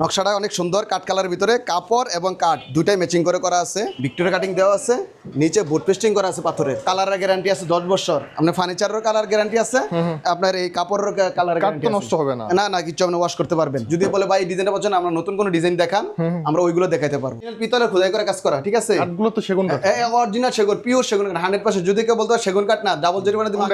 নকশাটা অনেক সুন্দর, কাঠ কালারের ভিতরে কাপড় এবং কাঠ দুটাই ম্যাচিং করে করা আছে। ভিক্টোরিয়া কাটিং দেওয়া আছে, নিচে বুট পেস্টিং করা আছে পাথরের। কালারের গ্যারান্টি আছে 10 বছর। আপনার ফার্নিচারের কালার গ্যারান্টি আছে, আপনার এই কাপড়ের কালার গ্যারান্টি তো নষ্ট হবে না। না কিছু আপনি ওয়াশ করতে পারবেন। যদি বলে ভাই ডিজাইনটা পছন্দ, আমরা নতুন কোনো ডিজাইন দেখান, আমরা ওইগুলো দেখাইতে পারবো। পিতলে খোদাই করে কাজ করা, ঠিক আছে। কাঠগুলো তো সেগুন কাঠ, অরিজিনাল সেগুন, পিওর সেগুন কাঠ 100%। যদি কেউ বলতে সেগুন কাঠ না, ডাবল জরিমানা দিবেন।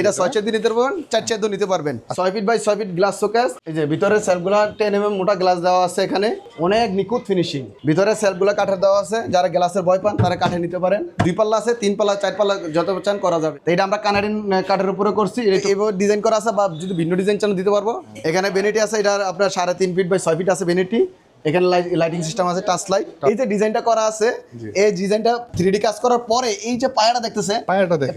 এটা 6 চেয়ে নিতে পারবেন, 4 চেয়ে নিতে পারবেন। 6 feet by 6 feet glass showcase. এই যে ভিতরের সেলফগুলো 10 mm মোটা গ্লাস দেওয়া আছে, এখানে অনেক নিখুঁত ফিনিশিং। ভিতরের সেলফগুলো কাঠের দেওয়া আছে, যারা গ্লাসের ভয় পান তারা কাঠে নিতে পারেন। 2 পাল্লা আছে, 3 পাল্লা, 4 পাল্লা যত চান করা যাবে। এটা আমরা কানাডিয়ান কাঠের উপরে করছি, এইভাবে ডিজাইন করা আছে, বা যদি ভিন্ন ডিজাইন চান দিতে পারবো। এখানে বেনিটি আছে, এটা আপনার 3.5 ফিট বাই 6 ফিট আছে বেনিটি। এখানে লাইটিং সিস্টেম আছে, টাচ লাইট। এই যে ডিজাইনটা করা আছে, এই ডিজাইনটা 3D কাজ করার পরে এই যে পায়াটা দেখতেছে,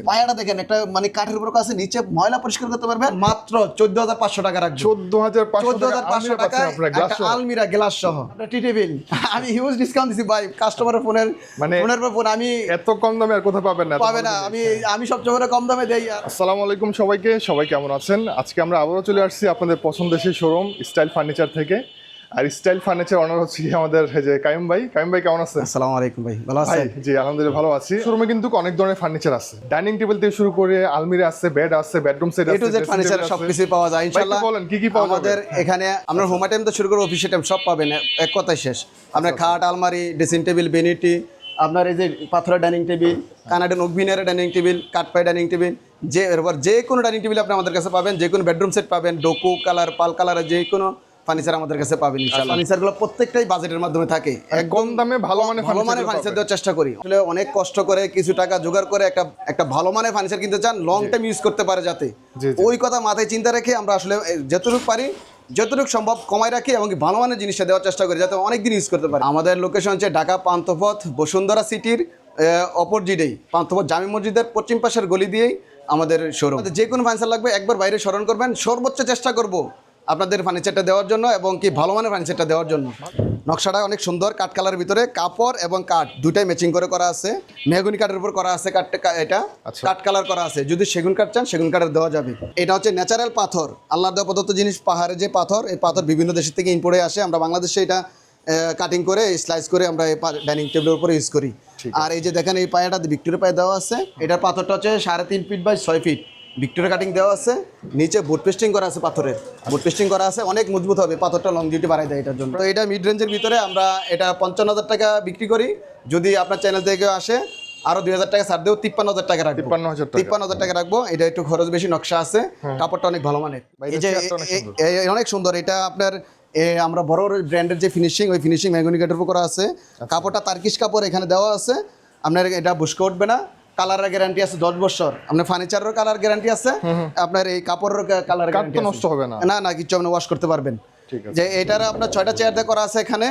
পায়াটা দেখেন, একটা মানে কাঠের উপর আছে, নিচে ময়লা পরিষ্কার করতে পারবেন মাত্র 14,500 টাকা রাখবেন। 14,500 টাকা একটা আলমিরা গ্লাস সহ, একটা টি টেবিল। আমি হিউজ ডিসকাউন্ট দিছি ভাই, কাস্টমারের ফোনের পর ফোন। আমি এত কম দামে আর কোথাও পাবেন না। আমি সবচেয়ে কম দামে দেই। আসসালামু আলাইকুম সবাইকে, সবাই কেমন আছেন? আজকে আমরা আবারও চলে আসছি আপনাদের পছন্দের সেই শোরুম স্টাইল ফার্নিচার থেকে। আর স্টাইল ফার্নিচার অনার হচ্ছে আমাদের যে কাইম ভাই কেমন আছেন? আসসালামু আলাইকুম ভাই, ভালো আছেন? জি আলহামদুলিল্লাহ ভালো আছি। শোরুমে কিন্তু অনেক ধরনের ফার্নিচার আছে, ডাইনিং টেবিল থেকে শুরু করে আলমিরা আছে, বেড আছে, বেডরুম সেট আছে, এ টু জেড ফার্নিচার সবকিছু পাওয়া যায় ইনশাআল্লাহ। বলেন কি পাওয়া যাবে আমাদের এখানে? আমরা হোম আইটেম তো শুরু করে অফিস আইটেম সব পাবেন, এক কথায় শেষ। আপনার খাট, আলমারি, ড্রেসিং টেবিল, বেনিটি, আপনার এই যে পাথরের ডাইনিং টেবিল, কানাডিয়ান ওকভিনের ডাইনিং টেবিল, কাঠপাই ডাইনিং টেবিল, যে কোনো ডাইনিং টেবিল আপনি আমাদের কাছে পাবেন। যে কোনো বেডরুম সেট পাবেন, ডোকো কালার, পাল কালারের যে কোনো ফার্নিচার আমাদের কাছে পাবেন ইনশাআল্লাহ। ফার্নিচারগুলো প্রত্যেকটাই বাজেটের মাধ্যমে থাকে, কম দামে ভালো মানের ফার্নিচার দেওয়ার চেষ্টা করি। আসলে অনেক কষ্ট করে কিছু টাকা জোগাড় করে একটা ভালো মানের ফার্নিচার কিনতে চান, লং টাইম ইউজ করতে পারে যাতে, ওই কথা মাথায় চিন্তা রেখে আমরা আসলে যতটুকু পারি, যতটুকু সম্ভব কমাই রাখি এবং ভালো মানের জিনিসটা দেওয়ার চেষ্টা করি যাতে অনেক দিন ইউজ করতে পারি। আমাদের লোকেশন হচ্ছে ঢাকা পান্থপথ বসুন্ধরা সিটির অপোজিটেই, পান্থপথ জামি মসজিদের পশ্চিম পাশের গলি দিয়েই আমাদের শোরুম। যে কোনো ফার্নিচার লাগবে একবার বাইরে স্মরণ করবেন, সর্বোচ্চ চেষ্টা করব আপনাদের ফার্নিচারটা দেওয়ার জন্য এবং কি ভালো মানের ফার্নিচারটা দেওয়ার জন্য। নকশাটা অনেক সুন্দর, কাঠ কালারের ভিতরে কাপড় এবং কাঠ দুটাই ম্যাচিং করে করা আছে। মেহগনি কাঠের উপর করা আছে, এটা কাঠ কালার করা আছে। যদি সেগুন কাঠ চান সেগুন কাঠের দেওয়া যাবে। এটা হচ্ছে ন্যাচারাল পাথর, আল্লাহর দেওয়া প্রদত্ত জিনিস। পাহাড়ে যে পাথর, এই পাথর বিভিন্ন দেশের থেকে ইম্পোর্টে আসে। আমরা বাংলাদেশে এটা কাটিং করে স্লাইস করে আমরা এই ডাইনিং টেবিলের উপরে ইউজ করি। আর এই যে দেখেন এই পায়াটা ভিক্টোরিয়া পায়ে দেওয়া আছে। এটার পাথরটা হচ্ছে 3.5 feet by 6 feet. Victoria cutting দেওয়া আছে, নিচে বুট পেস্টিং করা আছে, পাথরের বুট পেস্টিং করা আছে, অনেক মজবুত হবে, পাথরটা লংজিভিটি বাড়াই দেয় এটার জন্য। তো এটা মিড রেঞ্জের ভিতরে আমরা এটা 55,000 টাকা বিক্রি করি। যদি আপনার চ্যানেল থেকে আসে আরো 2,000 টাকা ছাড় দেবো, 53,000 টাকা রাখবো। 53,000 টাকা রাখবো। এটা একটু খরচ বেশি, নকশা আছে, কাপড়টা অনেক ভালো মানের। এই যে অনেক সুন্দর, এটা আপনার আমরা বড় ব্র্যান্ডের যে ফিনিশিং, ওই ফিনিশিং মেহগনি কাঠের উপর করা আছে। কাপড়টা তার্কিশ কাপড় এখানে দেওয়া আছে, আপনার এটা বুশকা উঠবে না। কালারের গ্যারান্টি আছে 10 বছর। আপনার ফার্নিচারের কালার গ্যারান্টি আছে, আপনার এই কাপড়ের কালার গ্যারান্টি তো নষ্ট হবে না কিছু আপনি ওয়াশ করতে পারবেন। যে এটার আপনার 6টা চেয়ার দিয়ে করা আছে। এখানে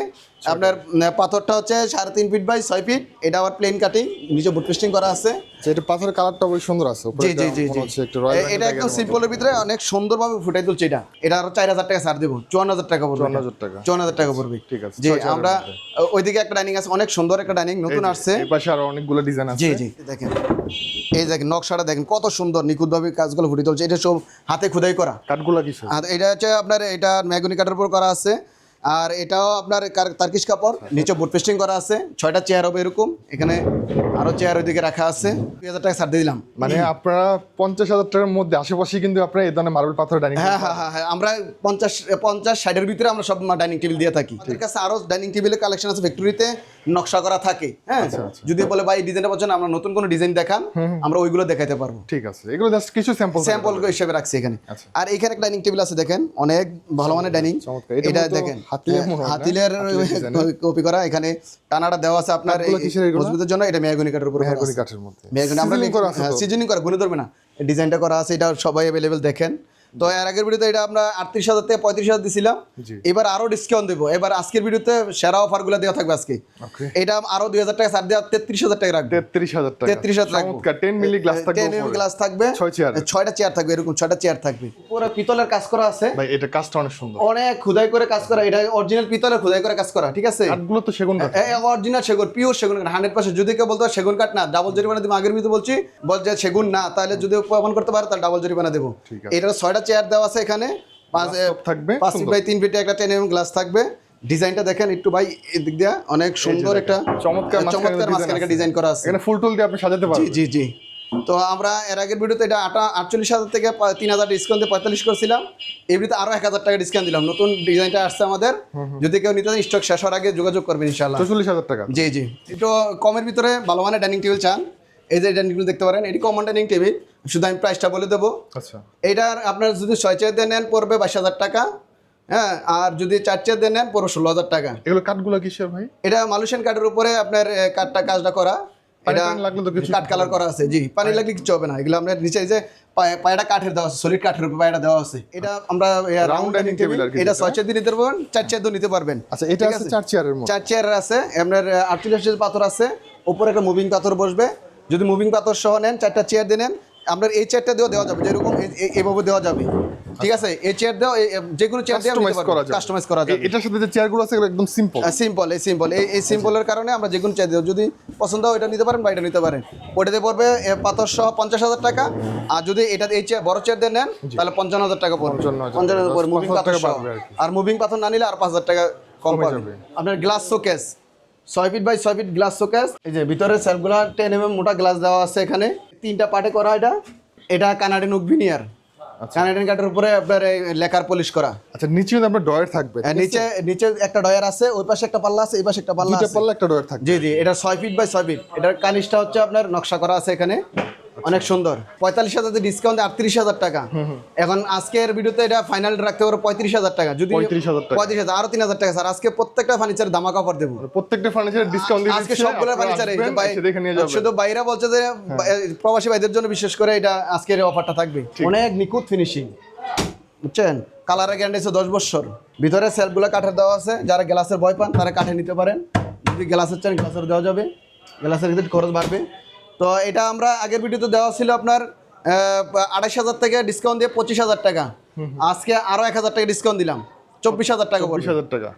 আপনার পাথরটা হচ্ছে 3.5 ফিট বাই 6 ফিট। এটা আবার প্লেন কাটিং, নিচে বুট পেস্টিং করা আছে। এটা পাথরের কালারটা বেশ সুন্দর আছে। জি এটা একদম সিম্পলের ভিতরে অনেক সুন্দরভাবে ফুটাই তুলছে। এটা আরো 4,000 টাকা ছাড় দেবো, 54,000 টাকা পড়বে। 54,000 টাকা পড়বে। ঠিক আছে। যে আমরা ওইদিকে একটা ডাইনিং আছে, অনেক সুন্দর একটা ডাইনিং নতুন আসছে। এই পাশে আরো অনেকগুলো ডিজাইন আছে। জি দেখেন, এই দেখেন নকশাটা দেখেন কত সুন্দর, নিখুঁতভাবে কাজগুলো ফুটে তুলছে। এটা সব হাতে খোদাই করা কাঠগুলো কিছু। এটা হচ্ছে আপনার এটা মেহগনি কাঠের উপর করা আছে। আর এটাও আপনার তার্কিশ কাপড়, নিচে বুট পেস্টিং করা আছে। 6টা চেয়ার হবে এরকম, এখানে আরো চেয়ার ওইদিকে রাখা আছে। 2,000 টাকা ছাড় দিয়ে দিলাম। মানে আপনারা 50,000 টাকার মধ্যে আশেপাশে কিন্তু আপনারা এই ধরনের মার্বেল পাথর ডাইনিং। হ্যাঁ আমরা 50-60 ভিতরে আমরা সব ডাইনিং টেবিল দিয়ে থাকি। আমাদের কাছে আরো ডাইনিং টেবিলের কালেকশন আছে, ফ্যাক্টরিতে নকশা করা থাকে। হ্যাঁ, যদি বলে ভাই ডিজাইনটা পছন্দ, আমরা নতুন কোনো ডিজাইন দেখান, আমরা ওইগুলো দেখাইতে পারবো। ঠিক আছে, এগুলো জাস্ট কিছু স্যাম্পল হিসেবে রাখছি এখানে। আর এখানে একটা ডাইনিং টেবিল আছে, দেখেন অনেক ভালো মানের ডাইনিং। এটা দেখেন হাতিলের কপি করা। এখানে টানাটা দেওয়া আছে আপনার মজবুতের জন্য। এটা মেহগনি কাঠের উপর, মেহগনি কাঠের মধ্যে আমরা সিজনিং করা, গুনে ধরবে না। ডিজাইনটা করা আছে, এটা সবাই অ্যাভেলেবেল দেখেন। তো এর আগের ভিডিওতে এটা আমরা 38,000 থেকে 35,000 দিছিলাম। এবার আরো ডিসকাউন্ট দেবো। এবার আজকের ভিডিওতে সেরা অফার গুলো দেওয়া থাকবে আজকে। এটা আরো 2,000 টাকা ছাড় দেওয়া, 33,000 টাকা রাখবে। 33,000 রাখবো। 10 মিলি গ্লাস থাকবে, 10 মিলি গ্লাস থাকবে, 6টা চেয়ার থাকবে, এরকম 6টা চেয়ার থাকবে। পুরো পিতলের কাজ করা আছে ভাই, এটা কাজটা অনেক সুন্দর, অনেক খোদাই করে কাজ করা। এটা অরিজিনাল পিতলের খোদাই করে কাজ করা, ঠিক আছে। কাঠগুলো তো সেগুন কাঠ, অরিজিনাল সেগুন, পিওর সেগুন কাঠ 100%। যদি কেউ বলতে সেগুন কাঠ না, ডাবল জরিমানা দেবো। আগের ভিডিওতে বলছি, বলছে সেগুন না, তাহলে যদি প্রমাণ করতে পারে তাহলে ডাবল জরিমানা দেবো। এটা 6টা চেয়ার দেওয়া আছে। এখানে 5 ফিট বাই 3 ফিটে একটা 10 mm গ্লাস থাকবে। ডিজাইনটা দেখেন একটু ভাই, এদিক দিয়ে অনেক সুন্দর একটা চমৎকার মাঝখানে একটা ডিজাইন করা আছে। এখানে ফুল টুল দিয়ে আপনি সাজাতে জি পারবেন। জি জি। তো আমরা এর আগের ভিডিওতে এটা 48,000 থেকে 3,000 ডিসকাউন্ট দিয়ে 45 করছিলাম। এই ভিডিওতে আরো 1,000 টাকা ডিসকাউন্ট দিলাম। নতুন ডিজাইনটা আসছে আমাদের, যদি কেউ নিতে চান স্টক শেষ হওয়ার আগে যোগাযোগ করবেন ইনশাআল্লাহ। 44,000 টাকা। জি জি। একটু কমের ভিতরে ভালো মানের ডাইনিং টেবিল চান, এই যে ডাইনিং টেবিল দেখতে পারেন, এটি কমন ডাইনিং টেবিল। শুধু আমি প্রাইসটা বলে দেবো। আচ্ছা, এটার আপনার যদি 6 চেয়ার দিয়ে নেন পড়বে 22,000 টাকা, হ্যাঁ, আর যদি 4 চেয়ার দিয়ে নেন পড়বে 16,000 টাকা। এগুলো কাঠগুলো কিসের ভাই? এটা মালয়েশিয়ান কাঠের উপরে আপনার কাজটা করা, এটা লাগলে তো কিছু কাঠ কালার করা আছে। জি, পানি লাগলে কিছু হবে না। এগুলো আপনার নিচে যে পায়টা কাঠের দেওয়া আছে, সলিড কাঠের উপর পায়টা দেওয়া আছে। এটা আমরা রাউন্ড ডাইনিং টেবিল, এটা 6 চেয়ার দিয়ে নিতে পারবেন, 4 চেয়ার দিয়ে নিতে পারবেন। আচ্ছা, এটা আছে 4 চেয়ারের মধ্যে। 4 চেয়ার আছে আপনার 48 পাথর আছে, উপরে একটা মুভিং পাথর বসবে। যদি মুভিং পাথর সহ নেন 4টা চেয়ার দিয়ে নেন, আপনার এই চেয়ারটা দিয়েও দেওয়া যাবে, যেরকম এইভাবে দেওয়া যাবে। ঠিক আছে, এই চেয়ার দেওয়া যে কোনো চেয়ার দিয়ে কাস্টমাইজ করা যাবে। এটার সাথে যে চেয়ারগুলো আছে এগুলো একদম সিম্পল। এই সিম্পলের কারণে আমরা যে কোনো চেয়ার দিও, যদি পছন্দ হয় এটা নিতে পারেন বা এটা নিতে পারেন। ওটাতে পড়বে পাথর সহ 50,000 টাকা। আর যদি এটা এই চেয়ার বড় চেয়ার দিয়ে নেন তাহলে 55,000 টাকা পড়বে। 55,000 পড়বে মুভিং পাথর সহ। আর মুভিং পাথর না নিলে আর 5,000 টাকা কম পাবে। আপনার glass showcase 6 feet by 6 feet glass showcase. এই যে ভিতরে সেলফগুলো 10 mm মোটা গ্লাস দেওয়া আছে এখানে, 3টা পার্টে করা। এটা কানাডিয়ান ওক ভিনিয়ার, কানাডিয়ান কাঠের উপরে আপনার লেকার পলিশ করা। আচ্ছা, নিচে কিন্তু আপনার ডয়ার থাকবে। নিচে একটা ডয়ার আছে, ওই পাশে একটা পাল্লা আছে, এই পাশে একটা পাল্লা আছে, দুটো পাল্লা একটা ডয়ার থাকবে। জি জি। এটা 6 ফিট বাই 6 ফিট। এটার কানিসটা হচ্ছে আপনার নকশা করা আছে এখানে, অনেক সুন্দর। 45,000 ডিসকাউন্ট 38,000 টাকা। এখন আজকের ভিডিওতে এটা ফাইনাল রাখতে পারো 35,000 টাকা। যদি 35,000 আরো 3,000 টাকা স্যার, আজকে প্রত্যেকটা ফার্নিচারের ধামাকা অফার দেবো। প্রত্যেকটা ফার্নিচারের ডিসকাউন্ট দিয়ে আজকে সবগুলো ফার্নিচার দেখে নিয়ে যাবেন। শুধু বাইরা বলছে যে প্রবাসী ভাইদের জন্য বিশেষ করে এটা আজকের অফারটা থাকবে। অনেক নিখুঁত ফিনিশিং, বুঝছেন। কালারের গ্যারান্টি আছে 10 বছর। ভিতরে সেলফগুলো কাঠের দেওয়া আছে, যারা গ্লাসের ভয় পান তারা কাঠে নিতে পারেন। যদি গ্লাসের চান গ্লাসের দেওয়া যাবে, গ্লাসের ক্ষেত্রে খরচ বাড়বে। তো এটা আমরা আগের ভিডিওতে দেওয়া ছিল আপনার 28,000 থেকে ডিসকাউন্ট দিয়ে 25,000 টাকা। আজকে আরো 1,000 টাকা ডিসকাউন্ট দিলাম, 24,000 টাকা।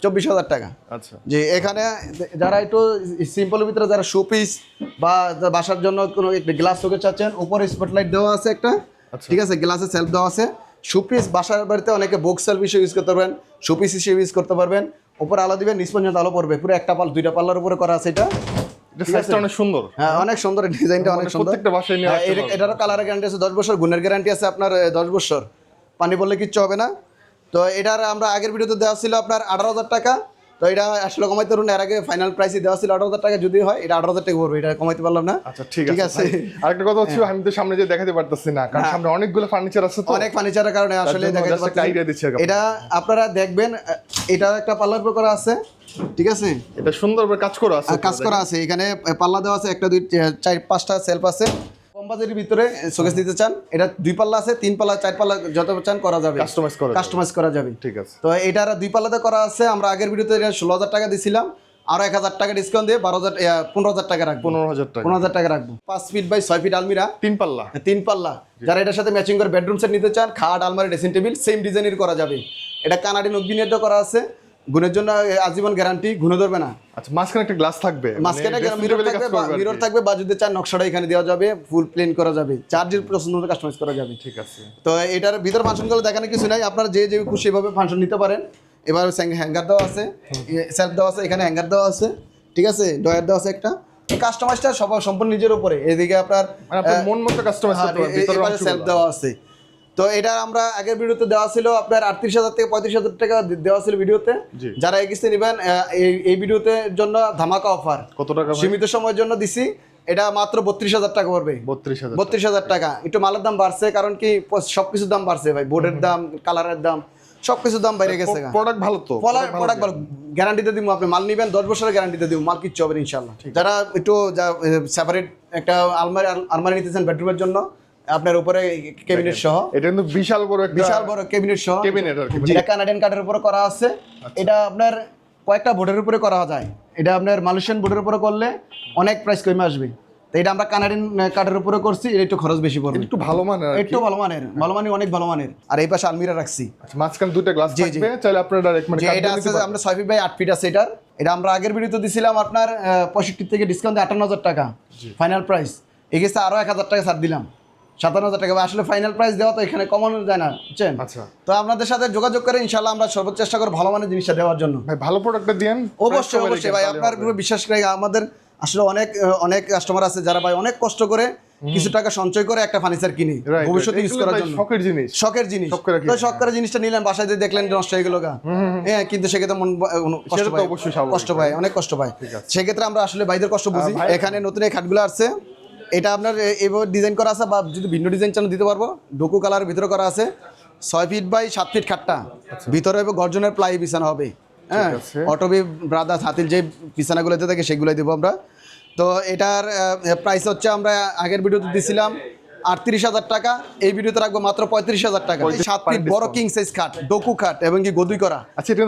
24,000 টাকা। আচ্ছা, যে এখানে যারা একটু সিম্পলের ভিতরে যারা শোপিস বা বাসার জন্য কোনো গ্লাস শোকেস চাচ্ছেন, উপরে স্পটলাইট দেওয়া আছে একটা, ঠিক আছে, গ্লাসে সেলফ দেওয়া আছে। শোপিস বাসার বাড়িতে অনেকে বুক সেলফ হিসেবে ইউজ করতে পারবেন, শোপিস হিসেবে ইউজ করতে পারবেন। উপরে আলো দিবেন, নিচ পর্যন্ত আলো পড়বে। পুরো একটা পাল 2টা পাল্লার উপরে করা আছে এটা। এটা সাইজটা অনেক সুন্দর। হ্যাঁ, অনেক সুন্দর, ডিজাইনটা অনেক সুন্দর। প্রত্যেকটা বাসায় নিয়ে রাখতে পারবেন। এটারও কালারের গ্যারান্টি আছে 10 বছর, গুণের গ্যারান্টি আছে আপনার 10 বছর। পানি পড়লে কিচ্ছু হবে না। তো এটার আমরা আগের ভিডিওতে দেওয়া ছিল আপনার 18,000 টাকা। তো এটা আসলে কমাইতে পারুন, এর আগে ফাইনাল প্রাইসে দেওয়া ছিল 18,000 টাকা। যদি হয় এটা 18,000 টাকা পড়বে, এটা কমাইতে পারলাম না। আচ্ছা, ঠিক আছে। আরেকটা কথা হচ্ছে, আমি তো সামনে যে দেখাতে পারতেছি না, কারণ সামনে অনেকগুলো ফার্নিচার আছে, তো অনেক ফার্নিচারের কারণে আসলে দেখাতে পারতেছি। এটা আপনারা দেখবেন, এটা একটা পাল্লার উপর করা আছে, ঠিক আছে। এটা সুন্দরভাবে কাজ করা আছে, এখানে পাল্লা দেওয়া আছে, 1 2 4 5টা সেলফ আছে। কম বাজেটের ভিতরে শোকেস দিতে চান, এটা 2 পাল্লা আছে, 3 পাল্লা 4 পাল্লা যত চান করা যাবে, কাস্টমাইজ করা যাবে। ঠিক আছে। তো এটার 2 পাল্লাতে করা আছে। আমরা আগের ভিডিওতে এটা 16,000 টাকা দিছিলাম, আরো 1,000 টাকা ডিসকাউন্ট দিয়ে 15,000 টাকা রাখবো। 15,000 টাকা রাখবো। 5 ফিট বাই 6 ফিট আলমিরা, 3 পাল্লা। যারা এটার সাথে ম্যাচিং করে বেডরুম সেট নিতে চান, খাট, আলমারি, ড্রেসিং টেবিল সেম ডিজাইনের করা যাবে। এটা কানাডিয়ান ওক ভিনিয়ার করা আছে, গুণের জন্য আজীবন গ্যারান্টি, গুণে ধরবে না। আচ্ছা, মাঝখানে একটা গ্লাস থাকবে, মাঝখানে মিরর থাকবে, বা যদি চান নকশাটা এখানে দেওয়া যাবে, ফুল প্লেন করা যাবে, চার্জের পছন্দ মতো কাস্টমাইজ করা যাবে। ঠিক আছে। তো এটার ভিতর ফাংশনগুলো দেখানো কিছু নাই, আপনারা যে যে খুশি ভাবে ফাংশন নিতে পারেন। এবার হ্যাঙ্গার দেওয়া আছে, সেলফ দেওয়া আছে, এখানে হ্যাঙ্গার দেওয়া আছে, ঠিক আছে, ডয়ার দেওয়া আছে একটা। কাস্টমাইজটা সবার সম্পূর্ণ নিজের উপরে। এদিকে আপনার মন মতো কাস্টমাইজ করতে পারবেন, ভিতরে সেলফ দেওয়া আছে। তো এটা আমরা আগের ভিডিওতে দেওয়া ছিল আপনার 38,000 থেকে 35,000 টাকা দেওয়া ছিল ভিডিওতে। যারা এগিয়ে নেবেন এই ভিডিওতে জন্য ধামাকা অফার। কত টাকা? সীমিত সময়ের জন্য দিছি, এটা মাত্র 32,000 টাকা পড়বে। 32,000 টাকা। একটু মালের দাম বাড়ছে, কারণ কি সবকিছুর দাম বাড়ছে ভাই, বোর্ডের দাম, কালারের দাম, সবকিছুর দাম বাইরে গেছে। প্রোডাক্ট ভালো, তো প্রোডাক্ট ভালো, গ্যারান্টিতে দিব। আপনি মাল নিবেন 10 বছরের গ্যারান্টিতে দিব, মাল কিচ্ছু হবে ইনশাআল্লাহ। যারা একটু সেপারেট একটা আলমারি নিতে চান বেডরুমের জন্য, আপনার উপরে ক্যাবিনেট সহ, এটা কিন্তু বিশাল বড় ক্যাবিনেট সহ, যেটা কানাডিয়ান কাঠের উপরে করা আছে। এটা আপনার কয়েকটা বোর্ডের উপরে করা যায়। এটা আপনার মালয়েশিয়ান বোর্ডের উপরে করলে অনেক প্রাইস কমে আসবে। তো এটা আমরা কানাডিয়ান কাঠের উপরে করছি, এটা একটু খরচ বেশি পড়বে। একটু ভালো মানের, অনেক ভালো মানের। আর এই পাশে আলমিরা রাখছি। আচ্ছা, মাঝখানে দুটো গ্লাস থাকবে, চাইলে আপনারা ডাইরেক্ট মানে এটা আছে আমরা 6 ফিট বাই 8 ফিট আছে এটার। এটা আমরা আগের ভিডিওতে দিছিলাম আপনার 65 থেকে ডিসকাউন্ট 58,000 টাকা ফাইনাল প্রাইস। এগেছে আরো 1,000 টাকা ছাড় দিলাম। 57,000 টাকা ভাই। আসলে ফাইনাল প্রাইস দেওয়া তো এখানে কমানো যায় না, বুঝছেন? আচ্ছা তো আপনাদের সাথে যোগাযোগ করে ইনশাআল্লাহ আমরা সর্বোচ্চ চেষ্টা করব ভালো মানের জিনিসটা দেওয়ার জন্য। ভাই, ভালো প্রোডাক্টটা দিয়েন। অবশ্যই অবশ্যই ভাই, আপনার পুরো বিশ্বাস করে আমাদের আসলে অনেক কাস্টমার আছে যারা ভাই অনেক কষ্ট করে কিছু টাকা সঞ্চয় করে একটা ফার্নিচার কিনে ভবিষ্যতে ইউজ করার জন্য। শখের জিনিস তো শখ করে জিনিসটা নিলেন, বাসায় দিয়ে দেখলেন নষ্ট হয়ে গেল গা, হ্যাঁ, কিন্তু সেক্ষেত্রে মন কষ্ট পায়, অবশ্যই স্বাভাবিক, কষ্ট পায়, অনেক কষ্ট পায়। সেক্ষেত্রে আমরা আসলে ভাইদের কষ্ট বুঝি। এখানে নতুন এই খাটগুলো আসছে, এটা আপনার এইভাবে ডিজাইন করা আছে, বা যদি ভিন্ন ডিজাইন চান দিতে পারবো। ডোকু কালারের ভিতরে করা আছে, 6 ফিট বাই 7 ফিট খাটটা, ভিতরে গর্জনের প্লাই বিছানা হবে, হ্যাঁ, অটোবি ব্রাদার্স হাতির যে বিছানাগুলোতে থাকে সেগুলোই দেবো আমরা। তো এটার প্রাইস হচ্ছে আমরা আগের ভিডিওতে দিছিলাম 38,000 টাকা, এই ভিডিওতে রাখবো মাত্র 35,000 টাকা। 7 ফিট বড় কিং সাইজ খাট, ডোকু খাট এবং কি গদি করা,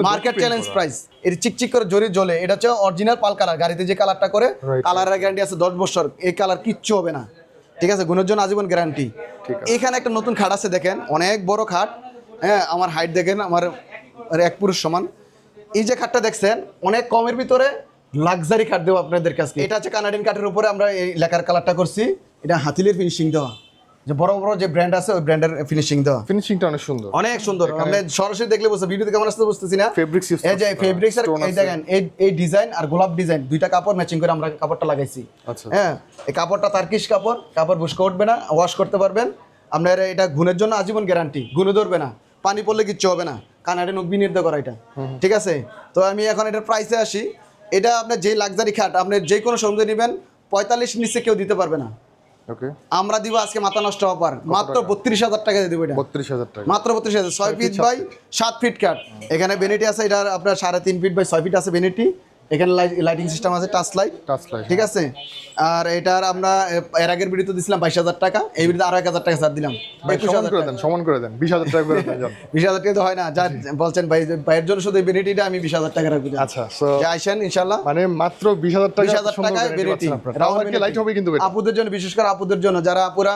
মার্কেট চ্যালেঞ্জ প্রাইস। এর চিকচিক করে জরি জ্বলে, এটা হচ্ছে অরিজিনাল পাল কালার, গাড়িতে যে কালারটা করে, কালারের গ্যারান্টি আছে 10 বছর, এই কালার কিচ্ছু হবে না, ঠিক আছে, গুণের জন্য আজীবন গ্যারান্টি। এখানে একটা নতুন খাট আছে দেখেন, অনেক বড় খাট, হ্যাঁ, আমার হাইট দেখেন আমার এক পুরুষ সমান। এই যে খাটটা দেখছেন অনেক কমের ভিতরে লাক্সারি খাট দেবো আপনাদের কাছে। এটা হচ্ছে কানাডিয়ান কাঠের উপরে আমরা এই লেখার কালারটা করছি, এটা হাতিলের ফিনিশিং দেওয়া, যে বড় বড় যে ব্র্যান্ড আছে ওই ব্র্যান্ডের ফিনিশিং দেওয়া। ফিনিশিংটা অনেক সুন্দর, অনেক সুন্দর। আমরা সরাসরি দেখলে বুঝতে, ভিডিওতে কেমন আসতে বুঝতেছি না। ফেব্রিক্স ইউজ, এই যে ফেব্রিক্স আর এই দেখেন এই ডিজাইন আর গোলাপ ডিজাইন দুইটা কাপড় ম্যাচিং করে আমরা কাপড়টা লাগাইছি। আচ্ছা, হ্যাঁ, এই কাপড়টা তার্কিশ কাপড় বুশকা উঠবে না, ওয়াশ করতে পারবেন আপনার। এটা গুণের জন্য আজীবন গ্যারান্টি, গুণে ধরবে না, পানি পড়লে কিচ্ছু হবে না, কানাডে নকবি নির্দেশ করা এটা, ঠিক আছে। তো আমি এখন এটার প্রাইসে আসি। এটা আপনার যে লাক্সারি খাট আপনি যে কোনো সৌন্দর্য নেবেন 45 নিচে কেউ দিতে পারবে না। ওকে, আমরা দিব আজকে মাথা নষ্ট অফার, মাত্র 32,000 টাকা দিয়ে দেবো এটা, 32,000 টাকা, মাত্র 32,000। 6 ফিট বাই 7 ফিট কাট, এখানে বেনিটি আছে, এটা আপনার 3.5 ফিট বাই 6 ফিট আছে বেনিটি, এখানে লাইটিং সিস্টেম আছে, টাচ লাইট, ঠিক আছে। আর এটার আমরা এর আগের ভিডিওতে দিছিলাম 22,000 টাকা, এই ভিডিওতে আরো 1,000 টাকা ছাড় দিলাম। 21,000 করে দেন 20,000 টাকা করে দেন। 20,000 টাকা তো হয় না, যা বলছেন ভাই, ভাইয়ের জন্য শুধু বেনিটিটা আমি 20,000 টাকা রাখবো। আচ্ছা, সো আইসেন ইনশাআল্লাহ, মানে মাত্র 20,000 টাকা, 20,000 টাকায় বেনিটি, রাউন্ড লাইট হবে কিন্তু এটা আপুদের জন্য, বিশেষ করে আপুদের জন্য যারা আপুরা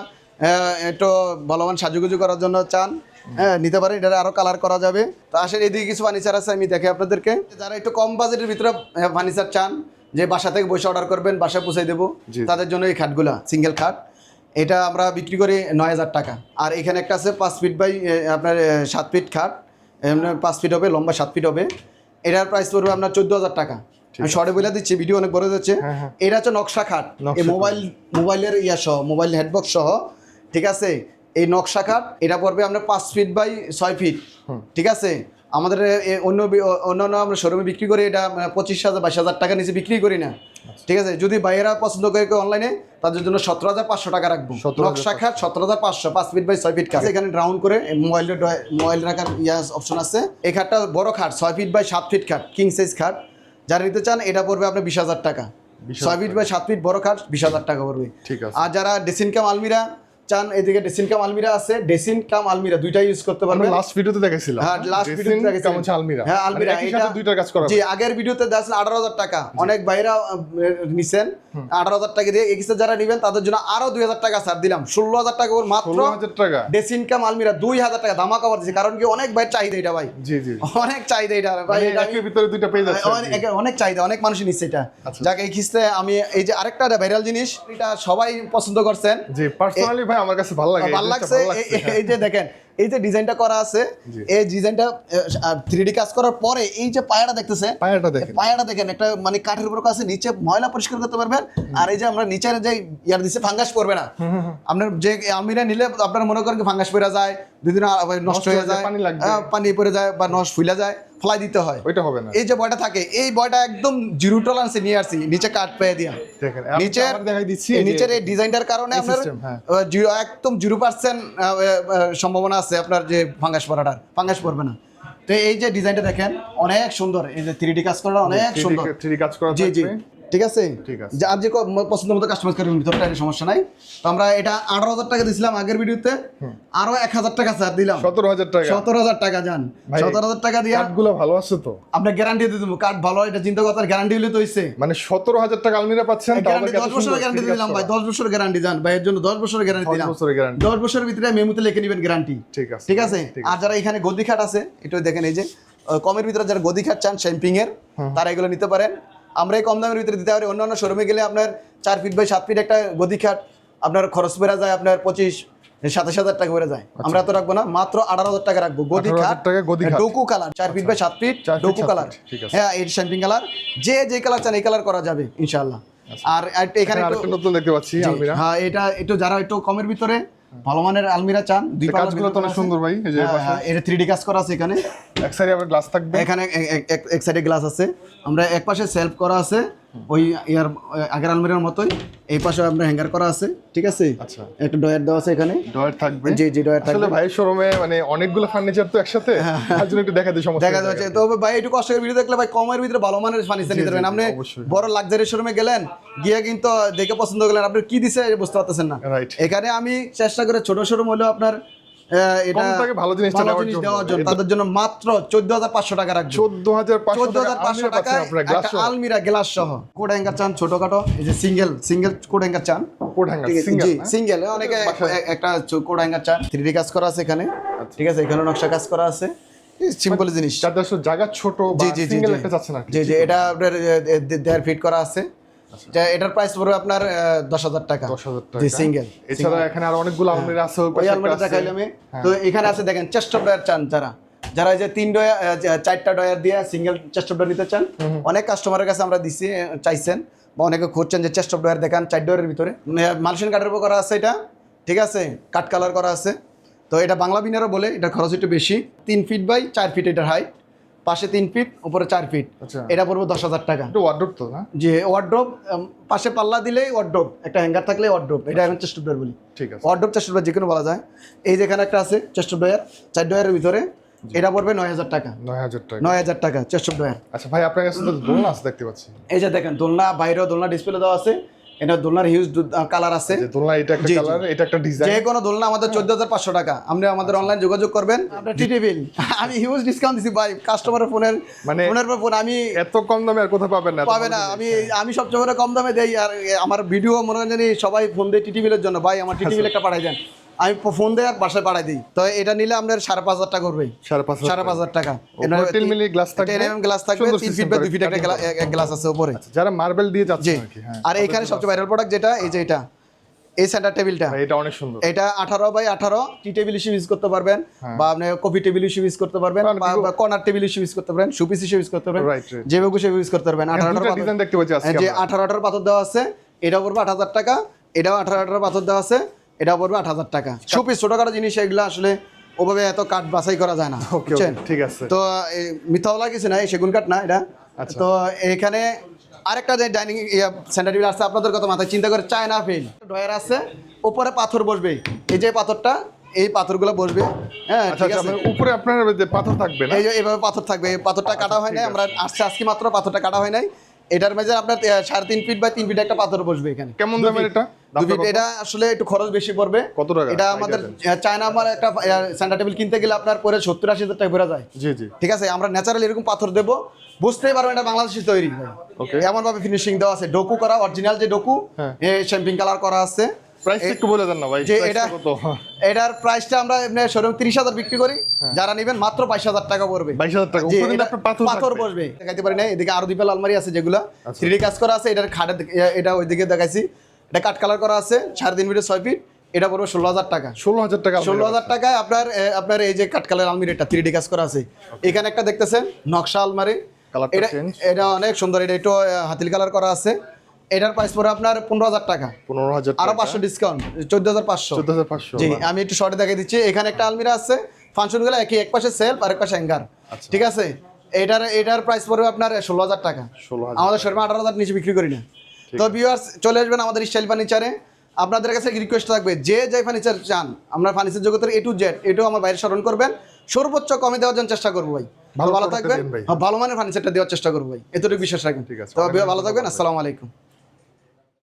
একটু ভালোমান সাজুগুজু করার জন্য চান, হ্যাঁ, নিতে পারেন। এটা আরো কালার করা যাবে। তো আসলে এদিকে কিছু ফার্নিচার আছে, আমি দেখে আপনাদেরকে। যারা একটু কম বাজেটের ভিতরে ফার্নিচার চান, যে বাসা থেকে বসে অর্ডার করবেন, বাসায় পৌঁছে দেবো, তাদের জন্য এই খাটগুলা সিঙ্গেল খাট, এটা আমরা বিক্রি করি 9,000 টাকা। আর এখানে একটা আছে 5 ফিট বাই আপনার 7 ফিট খাট, 5 ফিট হবে লম্বা, 7 ফিট হবে, এটার প্রাইস পড়বে আপনার 14,000 টাকা। আমি শর্টে বলে দিচ্ছি, ভিডিও অনেক বড় যাচ্ছে। এটা হচ্ছে নকশা খাট, এই মোবাইলের সহ, মোবাইল হেডবক্স সহ, ঠিক আছে। এই নকশা খাট এটা পড়বে আপনার 5 ফিট বাই 6 ফিট, ঠিক আছে। আমাদের অন্যান্য আমরা শোরুমে বিক্রি করি এটা 25,000 22,000 টাকা নিচে বিক্রি করি না, ঠিক আছে। যদি বাইরেরা পছন্দ করে অনলাইনে, তাদের জন্য 17,500 টাকা রাখবো। নকশা খাট 17,500, 5 ফিট বাই 6 ফিট কাছে। এখানে রাউন্ড করে মোবাইল রাখার অপশন আছে। এই খাটটা বড় খাট, 6 ফিট বাই 7 ফিট খাট, কিং সাইজ খাট, যারা নিতে চান এটা পড়বে আপনার 20,000 টাকা। 6 ফিট বাই 7 ফিট বড় খাট 20,000 টাকা পড়বে, ঠিক আছে। আর যারা ড্রেসিং কাম আলমিরা চান, এদিকে ড্রেসিং কাম আলমিরা আছে, ড্রেসিং কাম আলমিরা দুইটাই ইউজ করতে পারবেন। লাস্ট ভিডিওতে দেখাইছিলাম, হ্যাঁ, লাস্ট ভিডিওতে দেখাইছিলাম আলমিরা, হ্যাঁ, আলমিরা এটা দুইটা কাজ করা। জি, আগের ভিডিওতে দেখছেন 18,000 টাকা, অনেক ভাইরা নিছেন 18,000 টাকা দিয়ে। এক্সট্রা যারা নেবেন তাদের জন্য আরো 2,000 টাকা ছাড় দিলাম, 16,000 টাকা ওর মাত্র 16,000 টাকা। ড্রেসিং কাম আলমিরা 2,000 টাকা ধামাকা অফার দিয়েছে, কারণ কি অনেক ভাই চাহিদা এটা ভাই, জি জি, অনেক চাহিদা এটা ভাই, এর ভিতরে দুইটা পেজ আছে, অনেক চাহিদা, অনেক মানুষ নিচ্ছে এটা। যাকে এই খিস্তে আমি এই যে আরেকটা ভাইরাল জিনিস, এটা সবাই পছন্দ করছেন। জি, পার্সোনালি ভাই আমার কাছে ভালো লাগে, ভালো লাগছে। এই যে দেখেন, এই যে ডিজাইনটা করা আছে, এই ডিজাইনটা 3D কাজ করার পরে এই যে পায়াটা দেখতেছেন, পায়াটা দেখেন, একটা মানে কাঠের উপর আছে, নিচে ময়লা পরিষ্কার করতে পারবেন। আর এই যে আমরা নিচের যে ইয়ার দিচ্ছে, ফাঙ্গাস পড়বে না। আপনার যে আলমিরা নিলে আপনার মনে করেন ফাঙ্গাস পড়ে যায়, দুদিন নষ্ট হয়ে যায়, পানি পড়ে যায় বা নষ্ট ফুলে যায়, ফলাই দিতে হয়, ওইটা হবে না। এই যে বয়টা থাকে, এই বয়টা একদম জিরো টলারেন্সে নিয়ে আসছি, নিচে কাট পেয়ে দিয়া, নিচের এই ডিজাইনটার কারণে আপনার একদম 0% সম্ভাবনা আছে আপনার যে ফাঙ্গাস পড়বে না। তো এই যে ডিজাইনটা দেখেন অনেক সুন্দর, এই যে 3D কাজ করা অনেক সুন্দর, 3D কাজ করা, জি জি, ঠিক আছে। আর যে পছন্দ মতো কাস্টমাইজ করবেন ভিতরটা, এটা সমস্যা নাই। তো আমরা এটা 18,000 টাকা দিছিলাম আগের ভিডিওতে, আরো 1,000 টাকা ছাড় দিলাম, 17,000 টাকা যান, 17,000 টাকা দিয়ে। কাঠগুলো ভালো আছে তো, আপনার গ্যারান্টি দিয়ে দেবো, কাঠ ভালো, এটা চিন্তা করতে গ্যারান্টি হলে তো হইছে, মানে 17,000 টাকা আলমিরা পাচ্ছেন, 10 বছরের গ্যারান্টি দিলাম ভাই, 10 বছরের গ্যারান্টি যান ভাই, এর জন্য 10 বছরের গ্যারান্টি দিলাম, 10 বছরের ভিতরে মেমোতে লিখে নেবেন গ্যারান্টি, ঠিক আছে। আর যারা এখানে গদি খাট আছে, এটা দেখেন, এই যে কমের ভিতরে যারা গদি খাট চান শ্যাম্পিং এর, তারা এগুলো নিতে পারেন। আমরা এই কম দামের ভিতরে দিতে পারি। অন্যান্য শোরুমে গেলে আপনার 4 ফিট বাই 7 ফিট একটা গদি খাট আপনার খরচ বেড়া যায় আপনার 27,000 টাকা করে যায়। আমরা এত রাখবো না, মাত্র 18,000 টাকা রাখবো। গদি 18,000 খাট, টাকা গদি খাট। ডোকু colour 4 feet by 7 feet 4 feet ডোকু 7 কালার। ফিট, ঠিক আছে। হ্যাঁ, এই শ্যাম্পিং কালার, যে কালার চান এই কালার করা যাবে ইনশাআল্লাহ। আর এখানে আরেকটা নতুন দেখতে পাচ্ছি আলমিরা। হ্যাঁ, এটা একটু যারা একটু কমের ভিতরে ভালো মানের আলমিরা চান, দুই কাজগুলো তো অনেক সুন্দর ভাই, এই যে পাশে এটা 3D কাজ করা আছে এখানে। এক সাইডে আবার গ্লাস থাকবে, এখানে এক সাইডে গ্লাস আছে, আমরা এক পাশে সেলফ করা আছে ওই ইয়ার আগের আলমিরার মতোই, এই পাশে আমরা হ্যাঙ্গার করা আছে, ঠিক আছে। আচ্ছা, একটা ডয়ার দেওয়া আছে এখানে, ডয়ার থাকবে। জি জি, ডয়ার থাকবে। আসলে ভাই শোরুমে মানে অনেকগুলো ফার্নিচার তো একসাথে, তার জন্য একটু দেখাতে সমস্যা দেখা যাচ্ছে। তো ভাই একটু কষ্ট করে ভিডিও দেখলে ভাই কমের ভিতরে ভালো মানের ফার্নিচার নিতে পারবেন। আপনি অবশ্যই। বড় লাক্সারি শোরুমে গেলেন, গিয়ে কিন্তু দেখে পছন্দ করলেন, আপনি কি দিছে বুঝতে পারতেছেন না। রাইট। এখানে আমি চেষ্টা করে ছোট শোরুম হলেও আপনার এটা কম টাকায় ভালো জিনিসটা ভালো জিনিস দেওয়ার জন্য তাদের জন্য মাত্র 14,500 টাকা রাখবো। 14,500 টাকা টাকা একটা আলমিরা গ্লাস সহ। কোড হ্যাঙ্গার চান ছোটখাটো, এই যে সিঙ্গেল কোড হ্যাঙ্গার চান, কোড হ্যাঙ্গার জি সিঙ্গেল। সিঙ্গেল, অনেকে একটা কোড হ্যাঙ্গার চান। 3D কাজ করা আছে এখানে, ঠিক আছে। এখানে নকশা কাজ করা আছে, সিম্পল জিনিস। যাদের আসলে জায়গা ছোট বা সিঙ্গেল একটা চাচ্ছেন না। জি জি, এটা আপনার 1.5 ফিট করা আছে। এটার প্রাইস পড়বে আপনার 10,000 টাকা। 10,000 টাকা। জি, সিঙ্গেল। এছাড়া এখানে আর অনেকগুলো আলমিরা আছে, ওই ওই পাশে আলমারি একটা আছে। দেখাইলাম আমি। তো এখানে আছে দেখেন চেস্ট অফ ডয়ার চান যারা এই যে 3 ডয়ার 4টা ডয়ার দিয়ে সিঙ্গেল চেস্ট অফ ডয়ার নিতে চান, অনেক কাস্টমারের কাছে আমরা দিছি, চাইছেন বা অনেকে খুঁজছেন যে চেস্ট অফ ডয়ার দেখান 4 ডয়ারের ভিতরে। মালয়েশিয়ান কাঠের উপর করা আছে এটা, ঠিক আছে, কাঠ কালার করা আছে। তো এটা বাংলা বিনারও বলে, এটা খরচ একটু বেশি। 3 ফিট বাই 4 ফিট এটার হাইট, পাশে 3 ফিট উপরে 4 ফিট। আচ্ছা, এটা পড়বে 10,000 টাকা। একটু ওয়ার্ডরোব তো না? যে ওয়ার্ড্রোব পাশে পাল্লা দিলেই ওয়ার্ড্রোব, একটা হ্যাঙ্গার থাকলে ওয়ার্ড্রোব, এটা এখন চেস্ট অফ ডয়ার বলি। ঠিক আছে। ওয়ার্ড্রোব চেস্ট অফ ডয়ার যে কোনো বলা যায়। এই যেখানে একটা আছে চেস্ট অফ ডয়ার 4 ডয়ারের ভিতরে, এটা পড়বে 9,000 টাকা। 9,000 টাকা। 9,000 টাকা চেস্ট অফ ডয়ার। আচ্ছা ভাই, আপনার কাছে তো দোলনা আছে দেখতে পাচ্ছি। এই যে দেখেন দোলনা, বাইরেও দোলনা ডিসপ্লে দেওয়া আছে। এটা দোলনার হিউজ কালার আছে, যে দোলনা এটা একটা জি, জি। কালার, এটা একটা ডিজাইন। যে কোনো দোলনা আমাদের 14,500 টাকা। আপনি আমাদের অনলাইন যোগাযোগ করবেন, আপনার টিটি বিল আমি হিউজ ডিসকাউন্ট দিছি ভাই, কাস্টমারের ফোনের পর ফোন আমি এত কম দামে আর কোথাও পাবেন না। পাবে না। আমি সবচেয়ে বড় কম দামে দেই। আর আমার ভিডিও মনে করেন জানি সবাই ফোন দেয় টিটি বিলের জন্য, ভাই আমার টিটি বিল একটা পাঠাই দেন, আমি ফোন দেয় আর বাসায় পাঠাই দিই। তো এটা নিলে আপনার 5,500 টাকা করবে। 5,500 টাকা। টিল মিলি গ্লাস থাকবে, গ্লাস থাকবে, 3 ফিট বা 2 ফিট একটা গ্লাস আছে উপরে। যারা মার্বেল দিয়ে যাচ্ছে জি। আর কি। হ্যাঁ, আর এখানে সবচেয়ে ভাইরাল প্রোডাক্ট যেটা, এই যে এই সেন্টার টেবিলটা, ভাই এটা অনেক সুন্দর। এটা 18 বাই 18 টি টেবিল হিসেবে ইউজ করতে পারবেন, বা আপনি কফি টেবিল হিসেবে ইউজ করতে পারবেন, বা কর্নার টেবিল হিসেবে ইউজ করতে পারবেন, শোপিস হিসেবে ইউজ করতে পারবেন, রাইট। যেভাবে খুশি ইউজ করতে পারবেন। 18 ডিজাইন দেখতে পাচ্ছি আজকে যে আমরা। 18 পাথর দেওয়া আছে, এটা পড়বে 8,000 টাকা। এটাও 18 পাথর দেওয়া আছে, এটা পড়বে 8,000 টাকা। শোপিস ছোটখাটো জিনিস, এগুলো আসলে ওভাবে এত কাঠ বাছাই করা যায় না, ওকে, বুঝছেন? ঠিক আছে। তো মিথ্যা বলা কিছু নাই, সেগুন কাঠ না এটা। আচ্ছা। তো এখানে আরেকটা যে ডাইনিং সেন্টার টেবিল আছে, আপনাদের কথা মাথায় চিন্তা করে চায়না ফিল ডয়ার আছে, উপরে পাথর বসবে, এই যে পাথরটা, এই পাথরগুলো বসবে। হ্যাঁ, আচ্ছা ঠিক আচ্ছা, আছে। মানে উপরে আপনার যে পাথর থাকবে না? এই যে এইভাবে পাথর থাকবে, এই পাথরটা কাটা হয় নাই, আমরা আজকে মাত্র পাথরটা কাটা হয় নাই। এটার মেজর আপনার 3.5 ফিট বাই 3 ফিট একটা পাথর বসবে এখানে। কেমন দামের এটা? 2 ফিট। এটা আসলে একটু খরচ বেশি পড়বে। কত টাকা? এটা আমাদের চায়না আমার একটা সেন্টার টেবিল কিনতে গেলে আপনার পরে 70-80 টাকা পড়ে যায়। জি জি, ঠিক আছে। আমরা ন্যাচারালি এরকম পাথর দেবো, বুঝতেই পারবেন এটা বাংলাদেশে তৈরি। ওকে। এমন ভাবে ফিনিশিং দেওয়া আছে, ডোকু করা, অরিজিনাল যে ডোকু, শ্যাম্পিং কালার করা আছে। প্রাইস একটু বলে দেন না ভাই, যে প্রাইসটা এটা কত? এটার প্রাইসটা আমরা এমনি শোরুম 30,000 বিক্রি করি, যারা নেবেন মাত্র 22,000 টাকা পড়বে। 22,000 টাকা। জি, উপরে কিন্তু এটা আপনার পাথর পাথর বসবে, দেখাইতে পারি না। এদিকে আরো দুইটা আলমারি আছে যেগুলো 3D কাজ করা আছে, এটার খাটে এটা ওইদিকে দেখাইছি, এটা কাঠ কালার করা আছে, 3.5 ফিটে 6 ফিট, এটা পড়বে 16,000 টাকা। 16,000 টাকা। 16,000 টাকায় আপনার এই যে কাঠ কালার আলমারিটা 3D কাজ করা আছে। এখানে একটা দেখতেছেন নকশা আলমারি, কালারটা চেঞ্জ। এটা অনেক সুন্দর, এটা একটু হাতিল কালার করা আছে। এটার প্রাইস পড়ে আপনার 15,000 টাকা, 15,000 আরো টাকা। 500 ডিসকাউন্ট, 14,500। 14,500। জি, আমি একটু শর্টে দেখিয়ে দিচ্ছি। এখানে একটা আলমিরা আছে, ফাংশনগুলো একই, এক পাশে সেলফ আর এক পাশে হ্যাঙ্গার, ঠিক আছে। এটার প্রাইস পড়বে আপনার 16,000 টাকা। 16,000। আমাদের শোরুমে 18,000 নিচে বিক্রি করি না। তো ভিউয়ার্স, চলে আসবেন আমাদের স্টাইল ফার্নিচারে। আপনাদের কাছে রিকোয়েস্ট থাকবে, যে ফার্নিচার চান, আমরা ফার্নিচার জগতের A to Z এটাও আমার বাইরে স্মরণ করবেন, সর্বোচ্চ কমে দেওয়ার জন্য চেষ্টা করবো ভাই। ভালো থাকবেন, ভালো মানের ফার্নিচারটা দেওয়ার চেষ্টা করবো ভাই, এতটুকু বিশ্বাস রাখবেন। ঠিক আছে। তো ভালো থাকবেন, আসসালামু আলাইকুম।